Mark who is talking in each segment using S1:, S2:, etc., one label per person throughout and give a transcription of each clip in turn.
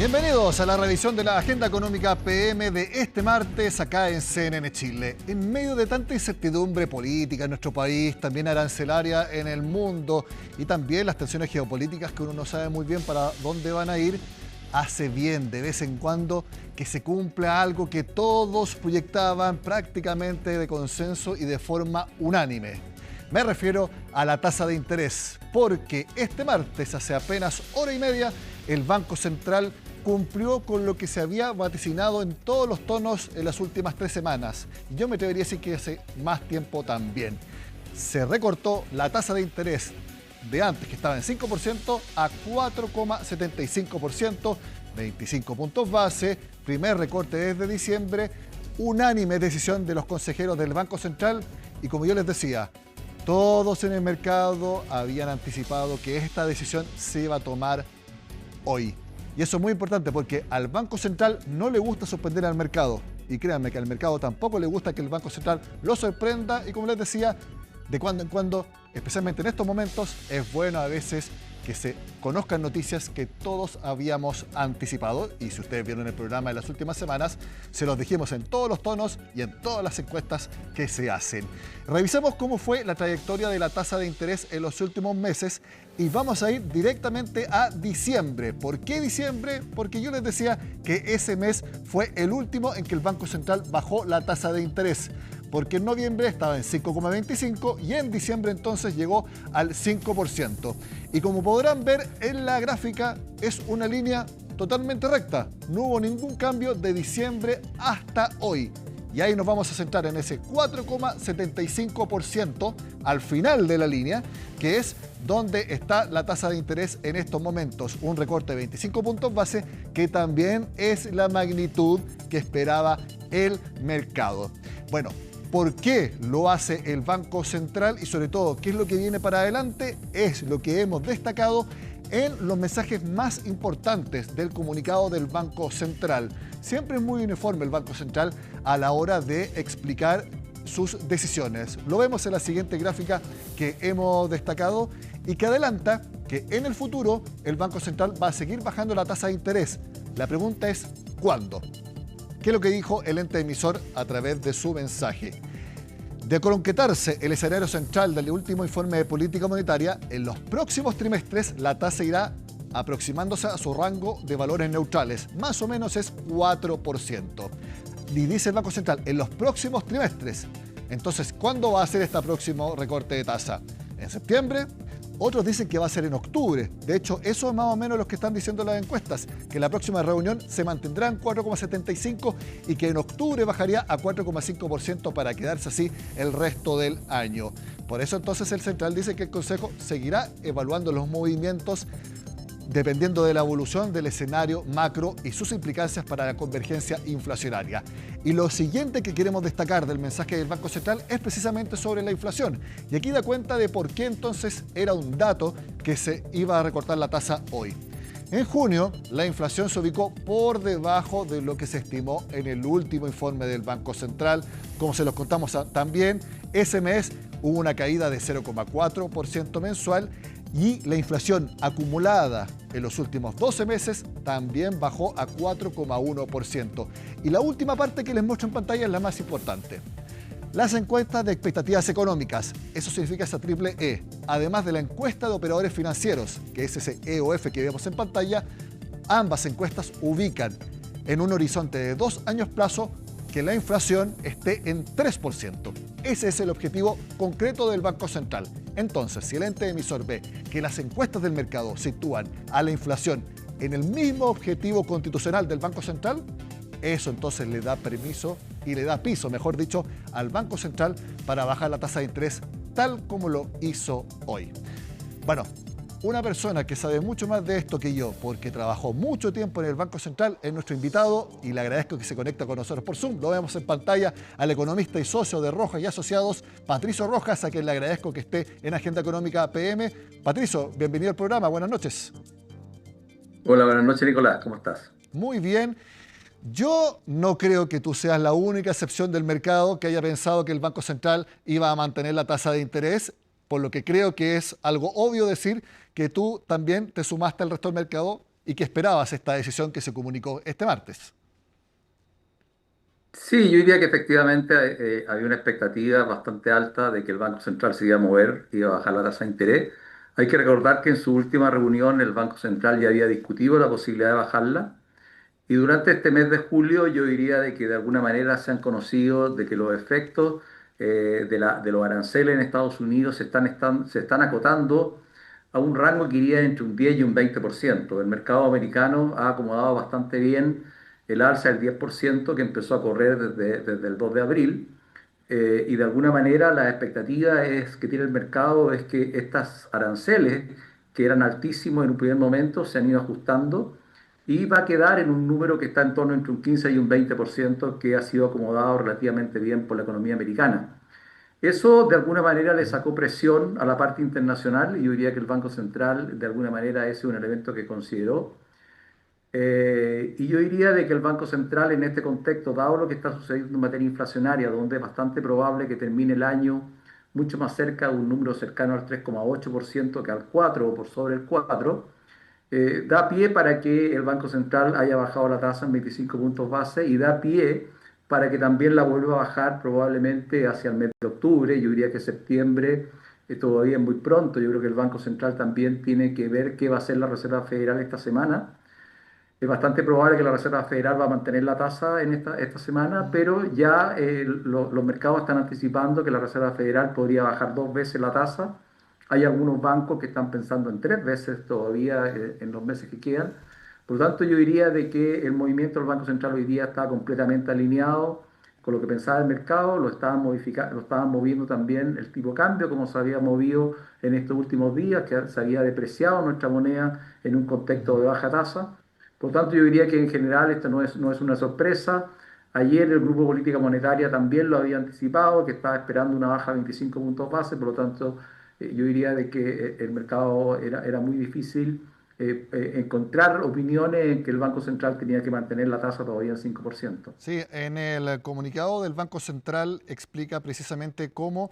S1: Bienvenidos a la revisión de la Agenda Económica PM de este martes acá en CNN Chile. En medio de tanta incertidumbre política en nuestro país, también arancelaria en el mundo y también las tensiones geopolíticas que uno no sabe muy bien para dónde van a ir, hace bien de vez en cuando que se cumpla algo que todos proyectaban prácticamente de consenso y de forma unánime. Me refiero a la tasa de interés, porque este martes, hace apenas hora y media, el Banco Central cumplió con lo que se había vaticinado en todos los tonos en las últimas 3 semanas. Yo me atrevería a decir que hace más tiempo también. Se recortó la tasa de interés de antes, que estaba en 5%, a 4,75%, 25 puntos base, primer recorte desde diciembre, unánime decisión de los consejeros del Banco Central y como yo les decía, todos en el mercado habían anticipado que esta decisión se iba a tomar hoy. Y eso es muy importante porque al Banco Central no le gusta sorprender al mercado. Y créanme que al mercado tampoco le gusta que el Banco Central lo sorprenda. Y como les decía, de cuando en cuando, especialmente en estos momentos, es bueno a veces que se conozcan noticias que todos habíamos anticipado. Y si ustedes vieron el programa de las últimas semanas, se los dijimos en todos los tonos y en todas las encuestas que se hacen. Revisemos cómo fue la trayectoria de la tasa de interés en los últimos meses y vamos a ir directamente a diciembre. ¿Por qué diciembre? Porque yo les decía que ese mes fue el último en que el Banco Central bajó la tasa de interés. Porque en noviembre estaba en 5,25 y en diciembre entonces llegó al 5%. Y como podrán ver en la gráfica, es una línea totalmente recta. No hubo ningún cambio de diciembre hasta hoy. Y ahí nos vamos a centrar en ese 4,75% al final de la línea, que es donde está la tasa de interés en estos momentos. Un recorte de 25 puntos base, que también es la magnitud que esperaba el mercado. Bueno, ¿por qué lo hace el Banco Central? Y sobre todo, ¿qué es lo que viene para adelante? Es lo que hemos destacado en los mensajes más importantes del comunicado del Banco Central. Siempre es muy uniforme el Banco Central a la hora de explicar sus decisiones. Lo vemos en la siguiente gráfica que hemos destacado y que adelanta que en el futuro el Banco Central va a seguir bajando la tasa de interés. La pregunta es, ¿cuándo? ¿Qué es lo que dijo el ente emisor a través de su mensaje? De concretarse el escenario central del último informe de política monetaria, en los próximos trimestres la tasa irá aproximándose a su rango de valores neutrales, más o menos es 4%. Y dice el Banco Central, en los próximos trimestres. Entonces, ¿cuándo va a ser este próximo recorte de tasa? ¿En septiembre? Otros dicen que va a ser en octubre. De hecho, eso es más o menos lo que están diciendo las encuestas, que la próxima reunión se mantendrá en 4,75 y que en octubre bajaría a 4,5% para quedarse así el resto del año. Por eso entonces el Central dice que el Consejo seguirá evaluando los movimientos dependiendo de la evolución del escenario macro y sus implicancias para la convergencia inflacionaria. Y lo siguiente que queremos destacar del mensaje del Banco Central es precisamente sobre la inflación. Y aquí da cuenta de por qué entonces era un dato que se iba a recortar la tasa hoy. En junio, la inflación se ubicó por debajo de lo que se estimó en el último informe del Banco Central. Como se los contamos también, ese mes hubo una caída de 0,4% mensual y la inflación acumulada en los últimos 12 meses también bajó a 4,1%. Y la última parte que les muestro en pantalla es la más importante. Las encuestas de expectativas económicas, eso significa esa triple E, además de la encuesta de operadores financieros, que es ese EOF que vemos en pantalla, ambas encuestas ubican en un horizonte de 2 años plazo que la inflación esté en 3%. Ese es el objetivo concreto del Banco Central. Entonces, si el ente emisor ve que las encuestas del mercado sitúan a la inflación en el mismo objetivo constitucional del Banco Central, eso entonces le da permiso y le da piso, mejor dicho, al Banco Central para bajar la tasa de interés tal como lo hizo hoy. Bueno, una persona que sabe mucho más de esto que yo, porque trabajó mucho tiempo en el Banco Central, es nuestro invitado y le agradezco que se conecta con nosotros por Zoom. Lo vemos en pantalla al economista y socio de Rojas y Asociados, Patricio Rojas, a quien le agradezco que esté en Agenda Económica PM. Patricio, bienvenido al programa. Buenas noches.
S2: Hola, buenas noches, Nicolás. ¿Cómo estás?
S1: Muy bien. Yo no creo que tú seas la única excepción del mercado que haya pensado que el Banco Central iba a mantener la tasa de interés, por lo que creo que es algo obvio decir que tú también te sumaste al resto del mercado y que esperabas esta decisión que se comunicó este martes.
S2: Sí, yo diría que efectivamente había una expectativa bastante alta de que el Banco Central se iba a mover, iba a bajar la tasa de interés. Hay que recordar que en su última reunión el Banco Central ya había discutido la posibilidad de bajarla. Y durante este mes de julio yo diría de que de alguna manera se han conocido de que los efectos de los aranceles en Estados Unidos se están acotando a un rango que iría entre un 10 y un 20%. El mercado americano ha acomodado bastante bien el alza del 10% que empezó a correr desde el 2 de abril. Y de alguna manera la expectativa que tiene el mercado es que estas aranceles, que eran altísimos en un primer momento, se han ido ajustando y va a quedar en un número que está en torno entre un 15 y un 20% que ha sido acomodado relativamente bien por la economía americana. Eso de alguna manera le sacó presión a la parte internacional y yo diría que el Banco Central de alguna manera ese es un elemento que consideró. Y yo diría de que el Banco Central en este contexto, dado lo que está sucediendo en materia inflacionaria, donde es bastante probable que termine el año mucho más cerca de un número cercano al 3,8% que al 4% o por sobre el 4%, da pie para que el Banco Central haya bajado la tasa en 25 puntos base y da pie para que también la vuelva a bajar probablemente hacia el mes de octubre. Yo diría que septiembre todavía es muy pronto. Yo creo que el Banco Central también tiene que ver qué va a hacer la Reserva Federal esta semana. Es bastante probable que la Reserva Federal va a mantener la tasa en esta semana, pero ya los mercados están anticipando que la Reserva Federal podría bajar 2 veces la tasa. Hay algunos bancos que están pensando en 3 veces todavía en los meses que quedan. Por lo tanto, yo diría de que el movimiento del Banco Central hoy día está completamente alineado con lo que pensaba el mercado, lo estaban modificando, lo estaban moviendo también el tipo de cambio, como se había movido en estos últimos días, que se había depreciado nuestra moneda en un contexto de baja tasa. Por tanto, yo diría que en general esto no es una sorpresa. Ayer el Grupo Política Monetaria también lo había anticipado, que estaba esperando una baja de 25 puntos base, por lo tanto, yo diría de que el mercado era muy difícil encontrar opiniones en que el Banco Central tenía que mantener la tasa todavía en 5%.
S1: Sí, en el comunicado del Banco Central explica precisamente cómo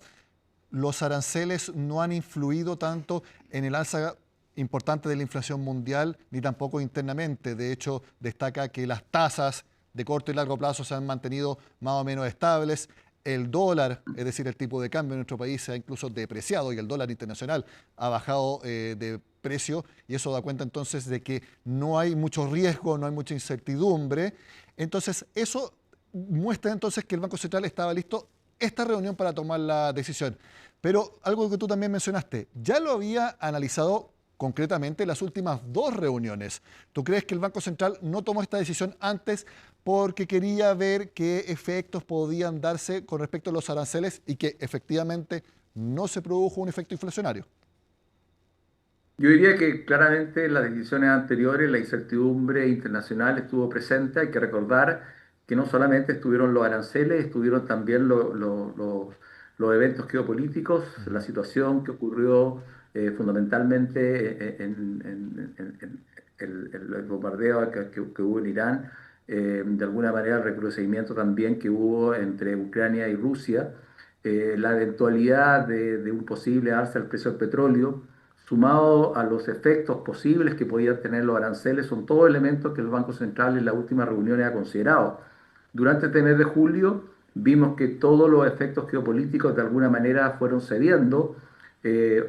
S1: los aranceles no han influido tanto en el alza importante de la inflación mundial, ni tampoco internamente. De hecho, destaca que las tasas de corto y largo plazo se han mantenido más o menos estables. El dólar, es decir, el tipo de cambio en nuestro país se ha incluso depreciado y el dólar internacional ha bajado de precio y eso da cuenta entonces de que no hay mucho riesgo, no hay mucha incertidumbre. Entonces, eso muestra entonces que el Banco Central estaba listo esta reunión para tomar la decisión. Pero algo que tú también mencionaste, ya lo había analizado concretamente las últimas dos reuniones. ¿Tú crees que el Banco Central no tomó esta decisión antes porque quería ver qué efectos podían darse con respecto a los aranceles y que efectivamente no se produjo un efecto inflacionario?
S2: Yo diría que claramente en las decisiones anteriores la incertidumbre internacional estuvo presente. Hay que recordar que no solamente estuvieron los aranceles, estuvieron también los eventos geopolíticos, la situación que ocurrió fundamentalmente en el bombardeo que hubo en Irán, de alguna manera el recrudecimiento también que hubo entre Ucrania y Rusia, la eventualidad de un posible alza del precio del petróleo sumado a los efectos posibles que podían tener los aranceles, son todos elementos que el Banco Central en la última reunión ha considerado. Durante este mes de julio vimos que todos los efectos geopolíticos de alguna manera fueron cediendo.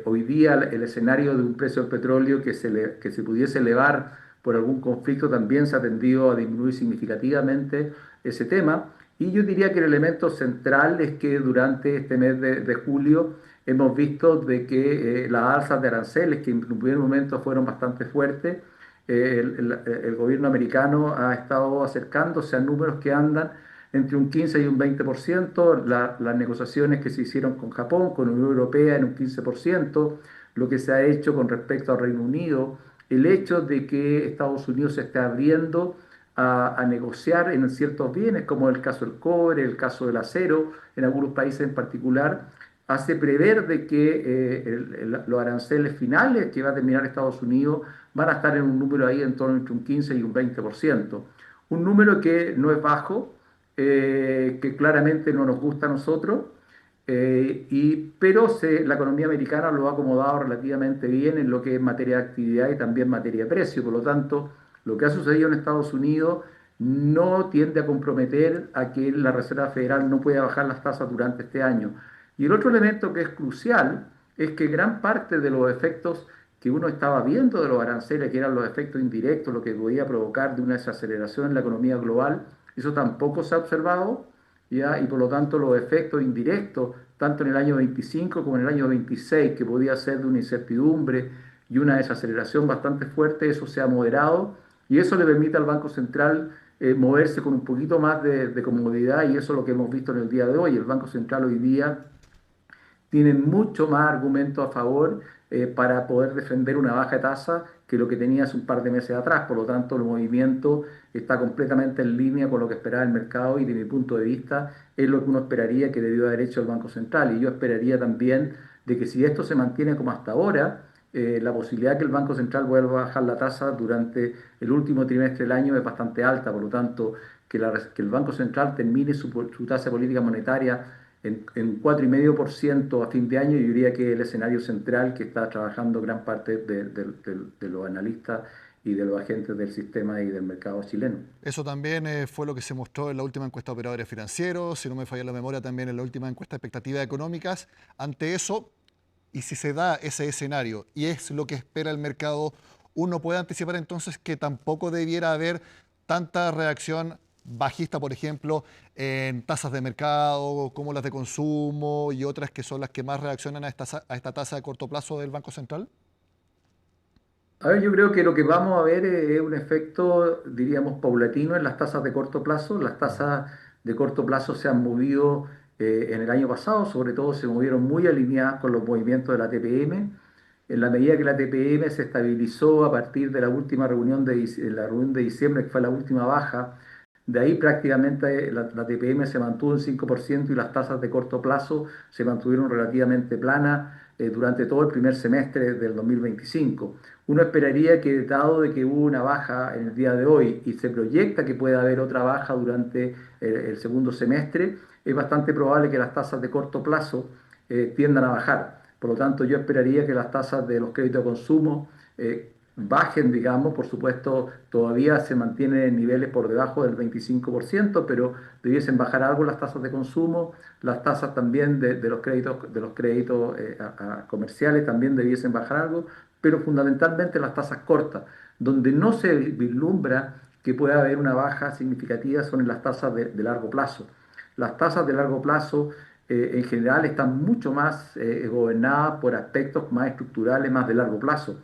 S2: Hoy día el escenario de un precio del petróleo que se pudiese elevar por algún conflicto también se ha tendido a disminuir significativamente ese tema. Y yo diría que el elemento central es que durante este mes de julio hemos visto de que las alzas de aranceles, que en un primer momento fueron bastante fuertes, el gobierno americano ha estado acercándose a números que andan entre un 15 y un 20%, las negociaciones que se hicieron con Japón, con la Unión Europea en un 15%, lo que se ha hecho con respecto al Reino Unido, el hecho de que Estados Unidos se está abriendo a negociar en ciertos bienes, como el caso del cobre, el caso del acero, en algunos países en particular, hace prever de que los aranceles finales que va a terminar Estados Unidos van a estar en un número ahí en torno entre un 15 y un 20%. Un número que no es bajo, que claramente no nos gusta a nosotros, la economía americana lo ha acomodado relativamente bien en lo que es materia de actividad y también materia de precio. Por lo tanto, lo que ha sucedido en Estados Unidos no tiende a comprometer a que la Reserva Federal no pueda bajar las tasas durante este año. Y el otro elemento que es crucial es que gran parte de los efectos que uno estaba viendo de los aranceles, que eran los efectos indirectos, lo que podía provocar de una desaceleración en la economía global, eso tampoco se ha observado, ¿ya? Y por lo tanto los efectos indirectos, tanto en el año 25 como en el año 26, que podía ser de una incertidumbre y una desaceleración bastante fuerte, eso se ha moderado y eso le permite al Banco Central moverse con un poquito más de comodidad y eso es lo que hemos visto en el día de hoy. El Banco Central hoy día tienen mucho más argumentos a favor para poder defender una baja tasa que lo que tenía hace un par de meses atrás. Por lo tanto, el movimiento está completamente en línea con lo que esperaba el mercado y, de mi punto de vista, es lo que uno esperaría que debió haber hecho el Banco Central. Y yo esperaría también de que si esto se mantiene como hasta ahora, la posibilidad de que el Banco Central vuelva a bajar la tasa durante el último trimestre del año es bastante alta. Por lo tanto, que el Banco Central termine su tasa de política monetaria en 4,5% a fin de año, yo diría que es el escenario central que está trabajando gran parte de los analistas y de los agentes del sistema y del mercado chileno.
S1: Eso también fue lo que se mostró en la última encuesta de operadores financieros, si no me falla la memoria, también en la última encuesta de expectativas económicas. Ante eso, y si se da ese escenario y es lo que espera el mercado, uno puede anticipar entonces que tampoco debiera haber tanta reacción bajista, por ejemplo, en tasas de mercado, como las de consumo y otras que son las que más reaccionan a esta tasa de corto plazo del Banco Central?
S2: A ver, yo creo que lo que vamos a ver es un efecto, diríamos, paulatino en las tasas de corto plazo. Las tasas de corto plazo se han movido en el año pasado, sobre todo se movieron muy alineadas con los movimientos de la TPM. En la medida que la TPM se estabilizó a partir de la última reunión la reunión de diciembre, que fue la última baja, de ahí prácticamente la TPM se mantuvo en 5% y las tasas de corto plazo se mantuvieron relativamente planas durante todo el primer semestre del 2025. Uno esperaría que, dado de que hubo una baja en el día de hoy y se proyecta que pueda haber otra baja durante el segundo semestre, es bastante probable que las tasas de corto plazo tiendan a bajar. Por lo tanto, yo esperaría que las tasas de los créditos de consumo bajen, digamos. Por supuesto, todavía se mantienen en niveles por debajo del 25%, pero debiesen bajar algo las tasas de consumo, las tasas también de los créditos comerciales también debiesen bajar algo, pero fundamentalmente las tasas cortas, donde no se vislumbra que pueda haber una baja significativa son en las tasas de largo plazo. Las tasas de largo plazo en general están mucho más gobernadas por aspectos más estructurales, más de largo plazo.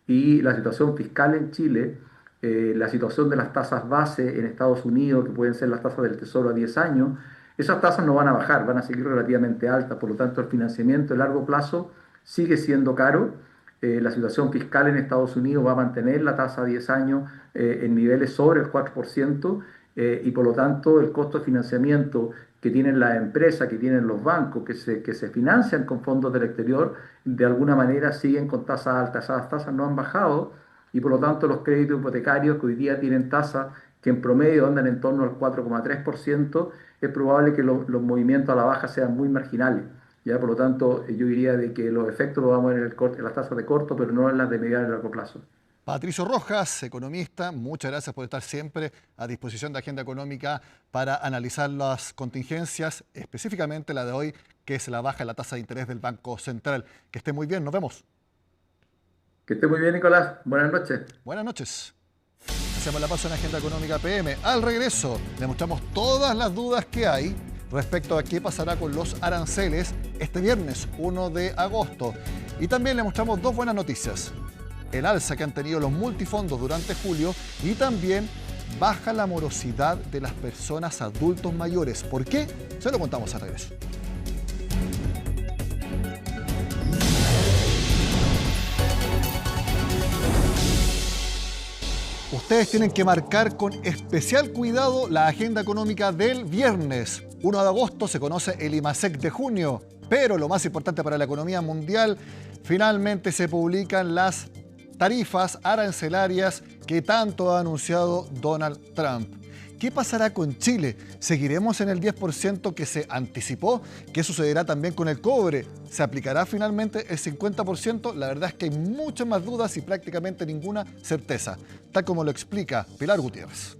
S2: Y la situación fiscal en Chile, la situación de las tasas base en Estados Unidos, que pueden ser las tasas del Tesoro a 10 años, esas tasas no van a bajar, van a seguir relativamente altas. Por lo tanto, el financiamiento de largo plazo sigue siendo caro. La situación fiscal en Estados Unidos va a mantener la tasa a 10 años en niveles sobre el 4%, y por lo tanto el costo de financiamiento que tienen las empresas, que tienen los bancos, que se financian con fondos del exterior, de alguna manera siguen con tasas altas. Esas tasas no han bajado y por lo tanto los créditos hipotecarios que hoy día tienen tasas que en promedio andan en torno al 4,3%, es probable que los movimientos a la baja sean muy marginales. ¿Ya? Por lo tanto, yo diría de que los efectos los vamos a ver en las tasas de corto, pero no en las de mediano y largo plazo.
S1: Patricio Rojas, economista, muchas gracias por estar siempre a disposición de Agenda Económica para analizar las contingencias, específicamente la de hoy, que es la baja en la tasa de interés del Banco Central. Que esté muy bien, nos vemos.
S2: Que esté muy bien, Nicolás. Buenas noches.
S1: Buenas noches. Hacemos la pausa en Agenda Económica PM. Al regreso, le mostramos todas las dudas que hay respecto a qué pasará con los aranceles este viernes 1 de agosto. Y también le mostramos dos buenas noticias: el alza que han tenido los multifondos durante julio y también baja la morosidad de las personas adultos mayores. ¿Por qué? Se lo contamos al regreso. Ustedes tienen que marcar con especial cuidado la agenda económica del viernes. 1 de agosto se conoce el IMASEC de junio, pero lo más importante para la economía mundial, finalmente se publican las tarifas arancelarias que tanto ha anunciado Donald Trump. ¿Qué pasará con Chile? ¿Seguiremos en el 10% que se anticipó? ¿Qué sucederá también con el cobre? ¿Se aplicará finalmente el 50%? La verdad es que hay muchas más dudas y prácticamente ninguna certeza, tal como lo explica Pilar Gutiérrez.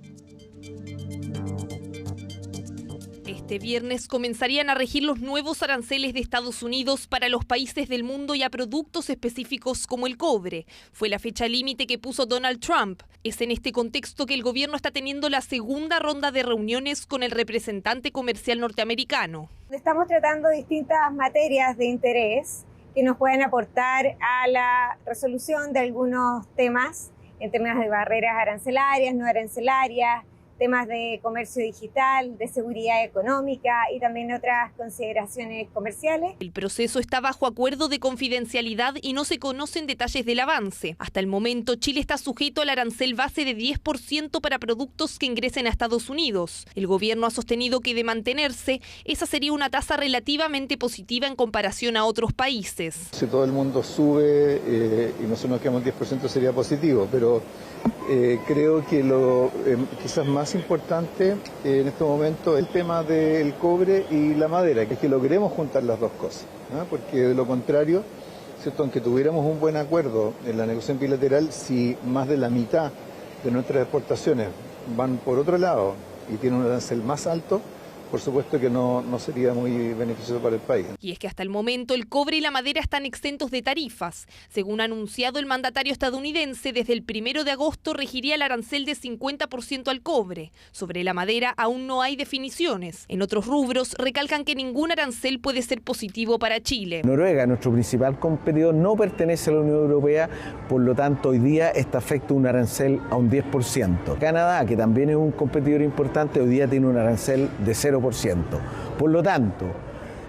S3: Este viernes comenzarían a regir los nuevos aranceles de Estados Unidos para los países del mundo y a productos específicos como el cobre. Fue la fecha límite que puso Donald Trump. Es en este contexto que el gobierno está teniendo la segunda ronda de reuniones con el representante comercial norteamericano.
S4: Estamos tratando distintas materias de interés que nos pueden aportar a la resolución de algunos temas, en temas de barreras arancelarias, no arancelarias, temas de comercio digital, de seguridad económica y también otras consideraciones comerciales.
S3: El proceso está bajo acuerdo de confidencialidad y no se conocen detalles del avance. Hasta el momento, Chile está sujeto al arancel base de 10% para productos que ingresen a Estados Unidos. El gobierno ha sostenido que de mantenerse, esa sería una tasa relativamente positiva en comparación a otros países.
S5: Si todo el mundo sube y nosotros nos quedamos 10% sería positivo, pero creo que lo quizás más importante en este momento es el tema del cobre y la madera, que es que logremos juntar las dos cosas, ¿no? Porque de lo contrario, ¿cierto? Aunque tuviéramos un buen acuerdo en la negociación bilateral, si más de la mitad de nuestras exportaciones van por otro lado y tienen un arancel más alto, por supuesto que no sería muy beneficioso para el país.
S3: Y es que hasta el momento el cobre y la madera están exentos de tarifas. Según ha anunciado el mandatario estadounidense, desde el 1 de agosto regiría el arancel de 50% al cobre. Sobre la madera aún no hay definiciones. En otros rubros recalcan que ningún arancel puede ser positivo para Chile.
S6: Noruega, nuestro principal competidor, no pertenece a la Unión Europea, por lo tanto hoy día está afecto a un arancel a un 10%. Canadá, que también es un competidor importante, hoy día tiene un arancel de 0%. Por lo tanto,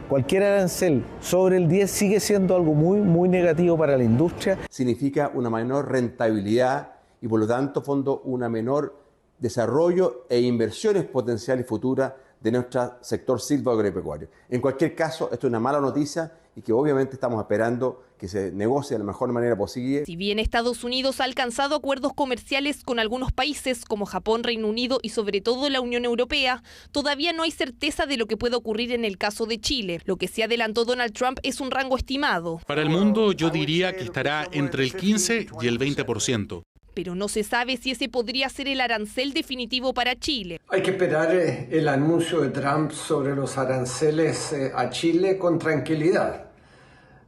S6: cualquier arancel sobre el 10 sigue siendo algo muy negativo para la industria.
S7: Significa una menor rentabilidad y por lo tanto, fondo, una menor desarrollo e inversiones potenciales futuras de nuestro sector silvoagropecuario. En cualquier caso, esto es una mala noticia y que obviamente estamos esperando que se negocie de la mejor manera posible.
S3: Si bien Estados Unidos ha alcanzado acuerdos comerciales con algunos países como Japón, Reino Unido y sobre todo la Unión Europea, todavía no hay certeza de lo que puede ocurrir en el caso de Chile. Lo que sí adelantó Donald Trump es un rango estimado.
S8: Para el mundo yo diría que estará entre el 15 y el 20%.
S3: Pero no se sabe si ese podría ser el arancel definitivo para Chile.
S9: Hay que esperar el anuncio de Trump sobre los aranceles a Chile con tranquilidad.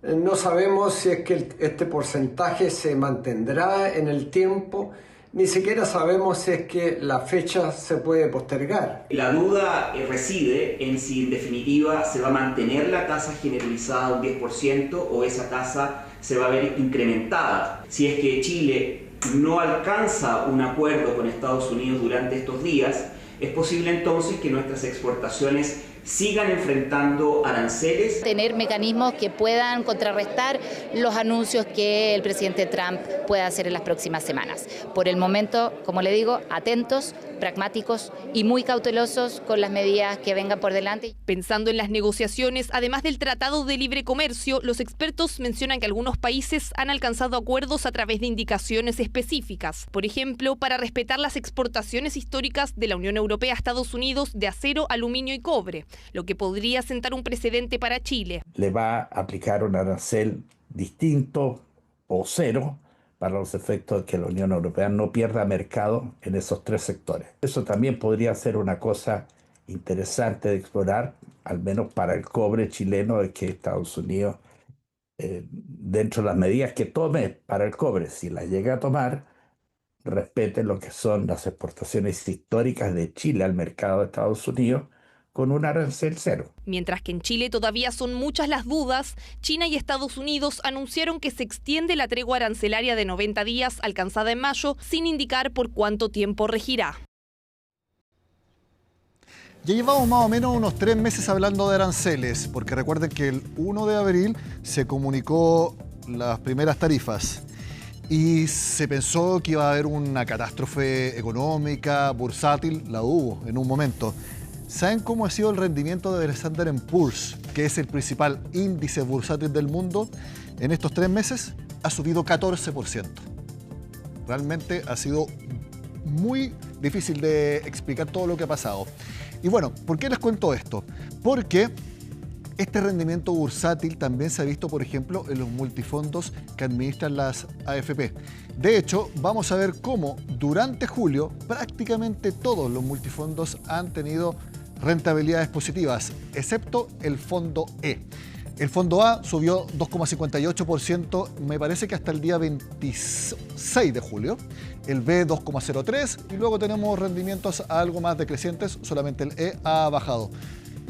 S9: No sabemos si es que este porcentaje se mantendrá en el tiempo, ni siquiera sabemos si es que la fecha se puede postergar.
S10: La duda reside en si en definitiva se va a mantener la tasa generalizada a un 10% o esa tasa se va a ver incrementada. Si es que Chile no alcanza un acuerdo con Estados Unidos durante estos días, es posible entonces que nuestras exportaciones sigan enfrentando aranceles.
S11: Tener mecanismos que puedan contrarrestar los anuncios que el presidente Trump pueda hacer en las próximas semanas. Por el momento, como le digo, atentos, pragmáticos y muy cautelosos con las medidas que vengan por delante.
S3: Pensando en las negociaciones, además del Tratado de Libre Comercio, los expertos mencionan que algunos países han alcanzado acuerdos a través de indicaciones específicas. Por ejemplo, para respetar las exportaciones históricas de la Unión Europea a Estados Unidos de acero, aluminio y cobre, lo que podría sentar un precedente para Chile.
S12: Le va a aplicar un arancel distinto o cero para los efectos de que la Unión Europea no pierda mercado en esos tres sectores. Eso también podría ser una cosa interesante de explorar, al menos para el cobre chileno, de que Estados Unidos, dentro de las medidas que tome para el cobre, si las llega a tomar, respete lo que son las exportaciones históricas de Chile al mercado de Estados Unidos, con un arancel cero.
S3: Mientras que en Chile todavía son muchas las dudas, China y Estados Unidos anunciaron que se extiende la tregua arancelaria de 90 días alcanzada en mayo, sin indicar por cuánto tiempo regirá.
S1: Ya llevamos más o menos unos 3 meses hablando de aranceles, porque recuerden que el 1 de abril se comunicó las primeras tarifas y se pensó que iba a haber una catástrofe económica, bursátil, la hubo en un momento. ¿Saben cómo ha sido el rendimiento de Standard & Poor's, que es el principal índice bursátil del mundo? En estos 3 meses ha subido 14%. Realmente ha sido muy difícil de explicar todo lo que ha pasado. Y bueno, ¿por qué les cuento esto? Porque este rendimiento bursátil también se ha visto, por ejemplo, en los multifondos que administran las AFP. De hecho, vamos a ver cómo durante julio prácticamente todos los multifondos han tenido rentabilidades positivas, excepto el fondo E. El fondo A subió 2,58%, me parece que hasta el día 26 de julio. El B 2,03% y luego tenemos rendimientos algo más decrecientes, solamente el E ha bajado.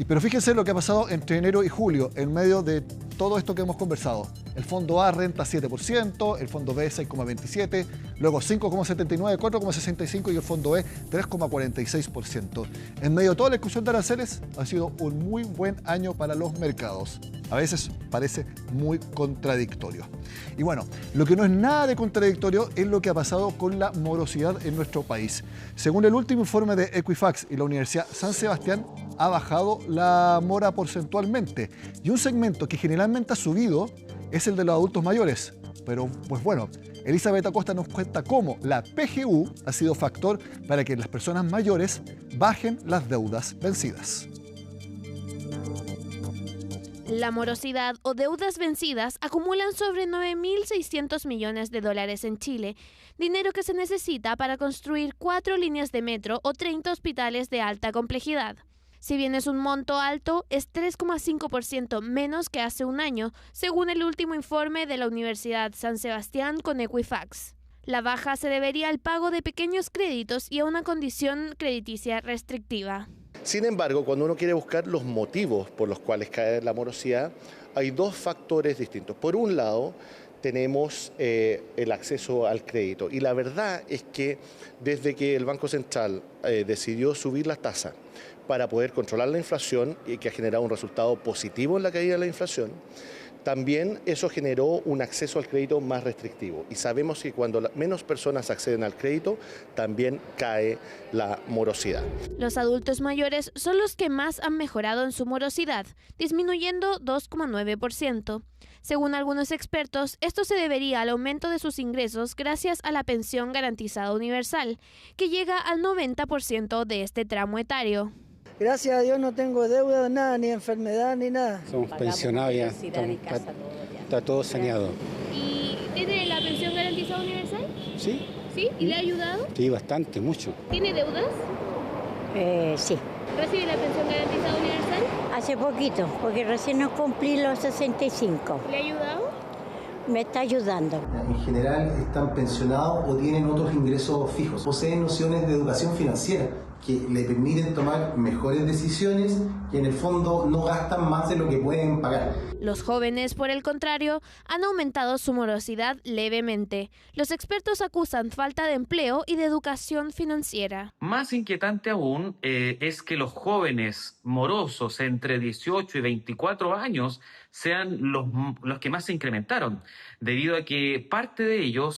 S1: Pero fíjense lo que ha pasado entre enero y julio, en medio de todo esto que hemos conversado. El fondo A renta 7%, el fondo B 6,27%, luego 5,79%, 4,65% y el fondo E 3,46%. En medio de toda la discusión de aranceles, ha sido un muy buen año para los mercados. A veces parece muy contradictorio. Y bueno, lo que no es nada de contradictorio es lo que ha pasado con la morosidad en nuestro país. Según el último informe de Equifax y la Universidad San Sebastián, ha bajado la mora porcentualmente. Y un segmento que generalmente ha subido es el de los adultos mayores. Pero, pues bueno, Elizabeth Acosta nos cuenta cómo la PGU ha sido factor para que las personas mayores bajen las deudas vencidas.
S13: La morosidad o deudas vencidas acumulan sobre 9.600 millones de dólares en Chile, dinero que se necesita para construir 4 líneas de metro o 30 hospitales de alta complejidad. Si bien es un monto alto, es 3,5% menos que hace un año, según el último informe de la Universidad San Sebastián con Equifax. La baja se debería al pago de pequeños créditos y a una condición crediticia restrictiva.
S14: Sin embargo, cuando uno quiere buscar los motivos por los cuales cae la morosidad, hay dos factores distintos. Por un lado, tenemos el acceso al crédito. Y la verdad es que desde que el Banco Central decidió subir la tasa para poder controlar la inflación y que ha generado un resultado positivo en la caída de la inflación, también eso generó un acceso al crédito más restrictivo. Y sabemos que cuando menos personas acceden al crédito, también cae la morosidad.
S13: Los adultos mayores son los que más han mejorado en su morosidad, disminuyendo 2,9%. Según algunos expertos, esto se debería al aumento de sus ingresos gracias a la pensión garantizada universal, que llega al 90% de este tramo etario.
S15: Gracias a Dios no tengo deuda, nada, ni enfermedad, ni nada.
S16: Somos pensionados ya, está todo saneado.
S13: ¿Y tiene la pensión garantizada universal?
S16: Sí.
S13: ¿Sí? ¿Y le ha ayudado?
S16: Sí, bastante, mucho.
S13: ¿Tiene deudas?
S17: Sí.
S13: ¿Recibe la pensión garantizada universal?
S17: Hace poquito, porque recién no cumplí los 65.
S13: ¿Le ha ayudado?
S17: Me está ayudando.
S18: En general están pensionados o tienen otros ingresos fijos. Poseen nociones de educación financiera que le permiten tomar mejores decisiones y en el fondo no gastan más de lo que pueden pagar.
S13: Los jóvenes, por el contrario, han aumentado su morosidad levemente. Los expertos acusan falta de empleo y de educación financiera.
S19: Más inquietante aún es que los jóvenes morosos entre 18 y 24 años sean los que más se incrementaron, debido a que parte de ellos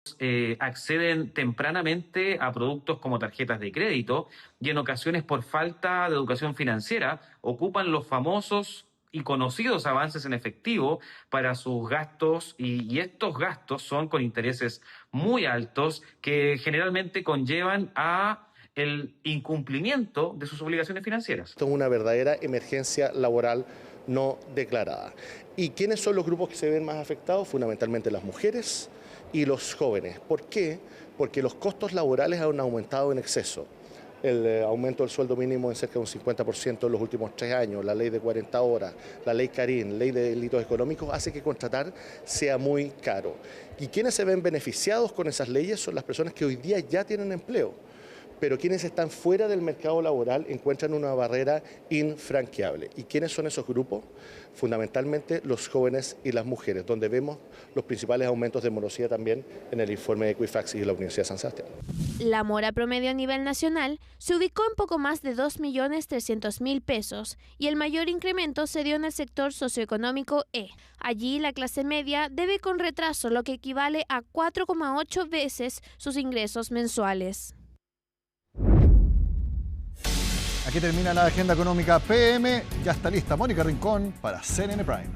S19: acceden tempranamente a productos como tarjetas de crédito y en ocasiones por falta de educación financiera ocupan los famosos y conocidos avances en efectivo para sus gastos y estos gastos son con intereses muy altos que generalmente conllevan a el incumplimiento de sus obligaciones financieras.
S14: Esto es una verdadera emergencia laboral no declarada. ¿Y quiénes son los grupos que se ven más afectados? Fundamentalmente las mujeres y los jóvenes. ¿Por qué? Porque los costos laborales han aumentado en exceso. El aumento del sueldo mínimo en cerca de un 50% en los últimos 3 años, la ley de 40 horas, la ley Carín, ley de delitos económicos, hace que contratar sea muy caro. Y quienes se ven beneficiados con esas leyes son las personas que hoy día ya tienen empleo, pero quienes están fuera del mercado laboral encuentran una barrera infranqueable. ¿Y quiénes son esos grupos? Fundamentalmente los jóvenes y las mujeres, donde vemos los principales aumentos de morosidad también en el informe de Equifax y de la Universidad de San Sebastián.
S13: La mora promedio a nivel nacional se ubicó en poco más de 2.300.000 pesos y el mayor incremento se dio en el sector socioeconómico E. Allí la clase media debe con retraso lo que equivale a 4,8 veces sus ingresos mensuales.
S1: Aquí termina la agenda económica PM. Ya está lista Mónica Rincón para CNN Prime.